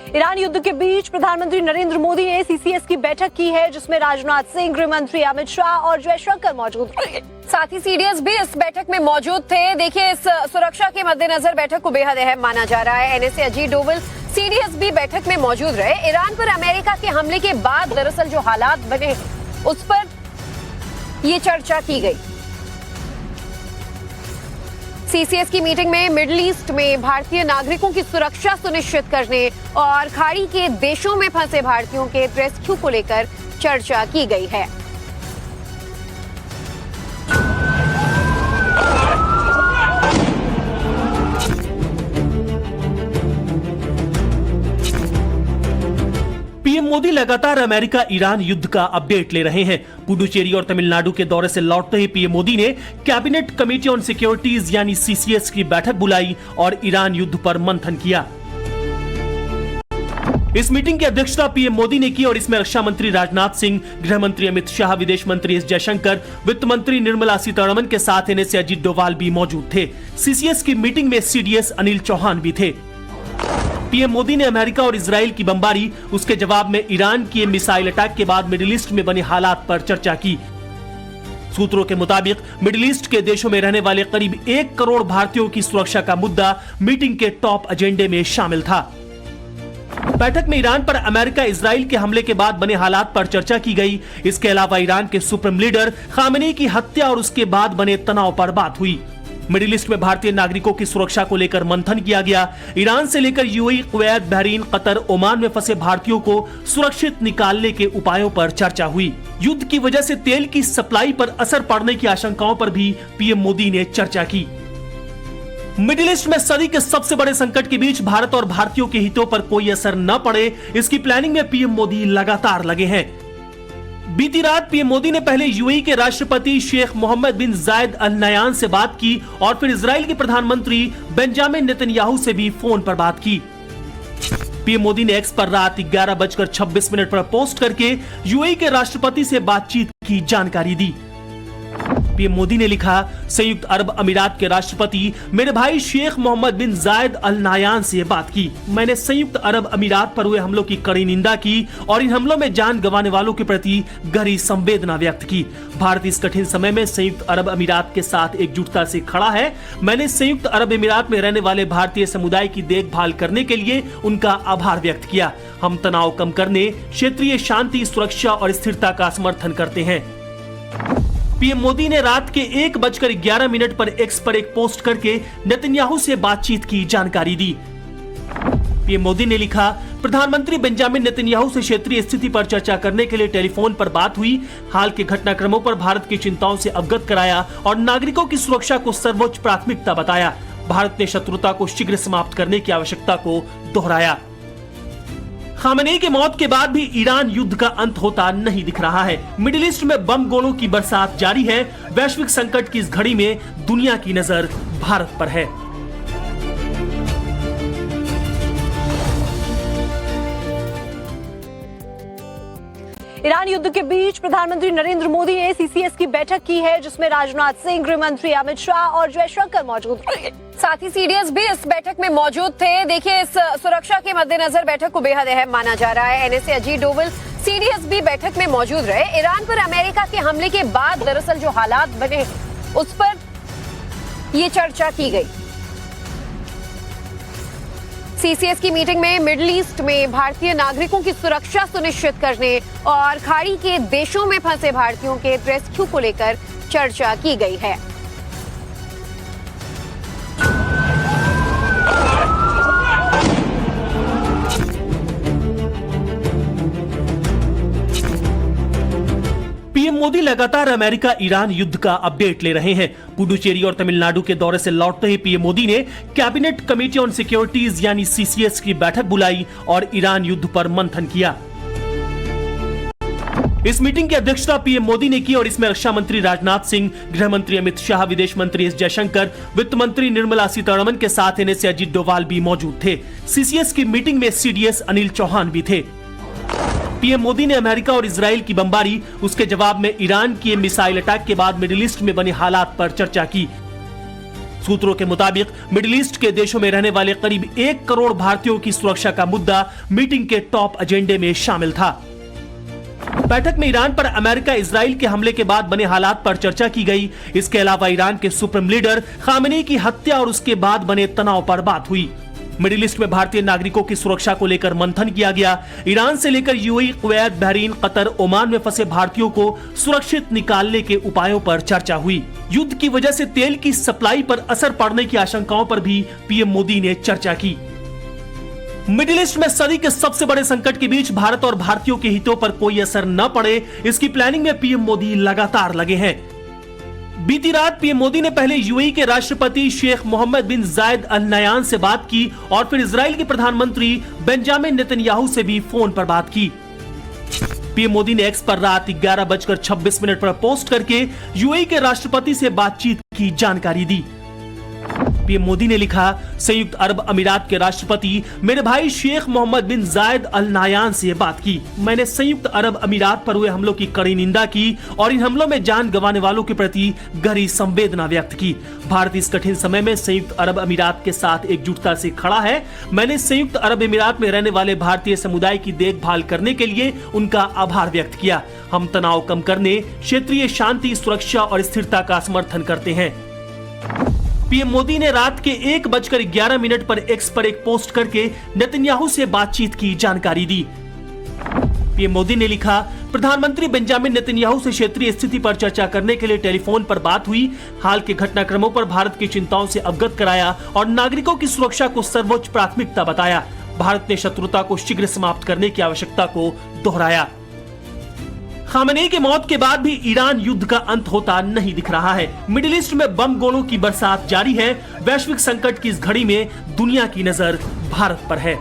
Iran युद्ध के बीच प्रधानमंत्री नरेंद्र मोदी ने सीसीएस की बैठक की है, जिसमें राजनाथ सिंह, गृह मंत्री अमित शाह और जयशंकर मौजूद थे। साथ ही सीडीएस भी इस बैठक में मौजूद थे। देखिए, इस सुरक्षा के मद्देनजर बैठक को बेहद अहम माना जा रहा है। एनएसए अजीत डोवल सीडीएस भी बैठक में मौजूद रहे। ईरान पर अमेरिका के हमले के बाद दरअसल जो हालात बने उस पर ये चर्चा की गई। सीसीएस की मीटिंग में मिडिल ईस्ट में भारतीय नागरिकों की सुरक्षा सुनिश्चित करने और खाड़ी के देशों में फंसे भारतीयों के रेस्क्यू को लेकर चर्चा की गई है। पीएम मोदी लगातार अमेरिका ईरान युद्ध का अपडेट ले रहे हैं। पुडुचेरी और तमिलनाडु के दौरे से लौटते ही पीएम मोदी ने कैबिनेट कमेटी ऑन सिक्योरिटीज यानी सीसीएस की बैठक बुलाई और ईरान युद्ध पर मंथन किया। इस मीटिंग की अध्यक्षता पीएम मोदी ने की और इसमें रक्षा मंत्री राजनाथ सिंह, गृह मंत्री अमित शाह, विदेश मंत्री एस जयशंकर, वित्त मंत्री निर्मला सीतारमण के साथ एनएसए अजीत डोवाल भी मौजूद थे। सीसीएस की मीटिंग में सीडीएस अनिल चौहान भी थे। पीएम मोदी ने अमेरिका और इजराइल की बमबारी, उसके जवाब में ईरान के मिसाइल अटैक के बाद मिडिल ईस्ट में बने हालात पर चर्चा की। सूत्रों के मुताबिक मिडिल ईस्ट के देशों में रहने वाले करीब 1 करोड़ भारतीयों की सुरक्षा का मुद्दा मीटिंग के टॉप एजेंडे में शामिल था। बैठक में ईरान पर अमेरिका इजराइल के हमले के बाद बने हालात पर चर्चा की गई। इसके अलावा ईरान के सुप्रीम लीडर खामेनी की हत्या और उसके बाद बने तनाव पर बात हुई। मिडिल ईस्ट में भारतीय नागरिकों की सुरक्षा को लेकर मंथन किया गया। ईरान से लेकर UAE, Kuwait, Bahrain, Qatar, Oman में फंसे भारतीयों को सुरक्षित निकालने के उपायों पर चर्चा हुई। युद्ध की वजह से तेल की सप्लाई पर असर पड़ने की आशंकाओं पर भी पीएम मोदी ने चर्चा की। मिडिल ईस्ट में सदी के सबसे बड़े संकट के बीच भारत और भारतीयों के हितों पर कोई असर न पड़े, इसकी प्लानिंग में पीएम मोदी लगातार लगे हैं। बीती रात पीएम मोदी ने पहले यूएई के राष्ट्रपति शेख मोहम्मद बिन जायद अल नयान से बात की और फिर इजराइल के प्रधानमंत्री बेंजामिन नेतन्याहू से भी फोन पर बात की। पीएम मोदी ने एक्स पर रात 11:26 पर पोस्ट करके यूएई के राष्ट्रपति से बातचीत की जानकारी दी। पीएम मोदी ने लिखा, संयुक्त अरब अमीरात के राष्ट्रपति मेरे भाई शेख मोहम्मद बिन जायद अल नायान से बात की। मैंने संयुक्त अरब अमीरात पर हुए हमलों की कड़ी निंदा की और इन हमलों में जान गंवाने वालों के प्रति गहरी संवेदना व्यक्त की। भारत इस कठिन समय में संयुक्त अरब अमीरात के साथ एकजुटता से खड़ा है। मैंने संयुक्त अरब अमीरात में रहने वाले भारतीय समुदाय की देखभाल करने के लिए उनका आभार व्यक्त किया। हम तनाव कम करने, क्षेत्रीय शांति, सुरक्षा और स्थिरता का समर्थन करते हैं। पीएम मोदी ने रात के 1:11 पर एक्स पर एक पोस्ट करके नेतन्याहू से बातचीत की जानकारी दी। पीएम मोदी ने लिखा, प्रधानमंत्री बेंजामिन नेतन्याहू से क्षेत्रीय स्थिति पर चर्चा करने के लिए टेलीफोन पर बात हुई। हाल के घटनाक्रमों पर भारत की चिंताओं से अवगत कराया और नागरिकों की सुरक्षा को सर्वोच्च प्राथमिकता बताया। भारत ने शत्रुता को शीघ्र समाप्त करने की आवश्यकता को दोहराया। खामेनी की मौत के बाद भी ईरान युद्ध का अंत होता नहीं दिख रहा है। मिडिल ईस्ट में बम गोलों की बरसात जारी है। वैश्विक संकट की इस घड़ी में दुनिया की नजर भारत पर है। ईरान युद्ध के बीच प्रधानमंत्री नरेंद्र मोदी ने सीसीएस की बैठक की है, जिसमें राजनाथ सिंह, गृह मंत्री अमित शाह और जयशंकर मौजूद थे। साथ ही सीडीएस भी इस बैठक में मौजूद थे। देखिए, इस सुरक्षा के मद्देनजर बैठक को बेहद अहम माना जा रहा है। एनएसए अजीत डोवल सीडीएस भी बैठक में मौजूद रहे। ईरान पर अमेरिका के हमले के बाद दरअसल जो हालात बने उस पर ये चर्चा की गई। सीसीएस की मीटिंग में मिडिल ईस्ट में भारतीय नागरिकों की सुरक्षा सुनिश्चित करने और खाड़ी के देशों में फंसे भारतीयों के रेस्क्यू को लेकर चर्चा की गई है। पीएम मोदी लगातार अमेरिका ईरान युद्ध का अपडेट ले रहे हैं। पुडुचेरी और तमिलनाडु के दौरे से लौटते ही पीएम मोदी ने कैबिनेट कमेटी ऑन सिक्योरिटीज यानी सीसीएस की बैठक बुलाई और ईरान युद्ध पर मंथन किया। इस मीटिंग की अध्यक्षता पीएम मोदी ने की और इसमें रक्षा मंत्री राजनाथ सिंह, गृह मंत्री अमित शाह, विदेश मंत्री एस जयशंकर, वित्त मंत्री निर्मला सीतारमण के साथ एनएसए अजीत डोवाल भी मौजूद थे। सीसीएस की मीटिंग में सीडीएस अनिल चौहान भी थे। पीएम मोदी ने अमेरिका और इजराइल की बमबारी, उसके जवाब में ईरान के मिसाइल अटैक के बाद मिडिल ईस्ट में बने हालात पर चर्चा की। सूत्रों के मुताबिक मिडिल ईस्ट के देशों में रहने वाले करीब 1 करोड़ भारतीयों की सुरक्षा का मुद्दा मीटिंग के टॉप एजेंडे में शामिल था। बैठक में ईरान पर अमेरिका इजराइल के हमले के बाद बने हालात पर चर्चा की गई। इसके अलावा ईरान के सुप्रीम लीडर खामेनी की हत्या और उसके बाद बने तनाव पर बात हुई। मिडिल ईस्ट में भारतीय नागरिकों की सुरक्षा को लेकर मंथन किया गया। ईरान से लेकर UAE, Kuwait, Bahrain, Qatar, Oman में फंसे भारतीयों को सुरक्षित निकालने के उपायों पर चर्चा हुई। युद्ध की वजह से तेल की सप्लाई पर असर पड़ने की आशंकाओं पर भी पीएम मोदी ने चर्चा की। मिडिल ईस्ट में सदी के सबसे बड़े संकट के बीच भारत और भारतीयों के हितों पर कोई असर न पड़े, इसकी प्लानिंग में पीएम मोदी लगातार लगे हैं। बीती रात पीएम मोदी ने पहले यूएई के राष्ट्रपति शेख मोहम्मद बिन जायद अल नयान से बात की और फिर इजराइल के प्रधानमंत्री बेंजामिन नेतन्याहू से भी फोन पर बात की। पीएम मोदी ने एक्स पर रात 11:26 पर पोस्ट करके यूएई के राष्ट्रपति से बातचीत की जानकारी दी। पीएम मोदी ने लिखा, संयुक्त अरब अमीरात के राष्ट्रपति मेरे भाई शेख मोहम्मद बिन जायद अल नायान से बात की। मैंने संयुक्त अरब अमीरात पर हुए हमलों की कड़ी निंदा की और इन हमलों में जान गंवाने वालों के प्रति गहरी संवेदना व्यक्त की। भारत इस कठिन समय में संयुक्त अरब अमीरात के साथ एकजुटता से खड़ा है। मैंने संयुक्त अरब अमीरात में रहने वाले भारतीय समुदाय की देखभाल करने के लिए उनका आभार व्यक्त किया। हम तनाव कम करने, क्षेत्रीय शांति, सुरक्षा और स्थिरता का समर्थन करते हैं। पीएम मोदी ने रात के 1:11 पर एक्स पर एक पोस्ट करके नेतन्याहू से बातचीत की जानकारी दी। पीएम मोदी ने लिखा, प्रधानमंत्री बेंजामिन नेतन्याहू से क्षेत्रीय स्थिति पर चर्चा करने के लिए टेलीफोन पर बात हुई। हाल के घटनाक्रमों पर भारत की चिंताओं से अवगत कराया और नागरिकों की सुरक्षा को सर्वोच्च प्राथमिकता बताया। भारत ने शत्रुता को शीघ्र समाप्त करने की आवश्यकता को दोहराया। खामेनी की मौत के बाद भी ईरान युद्ध का अंत होता नहीं दिख रहा है। मिडिल ईस्ट में बम गोलों की बरसात जारी है। वैश्विक संकट की इस घड़ी में दुनिया की नजर भारत पर है।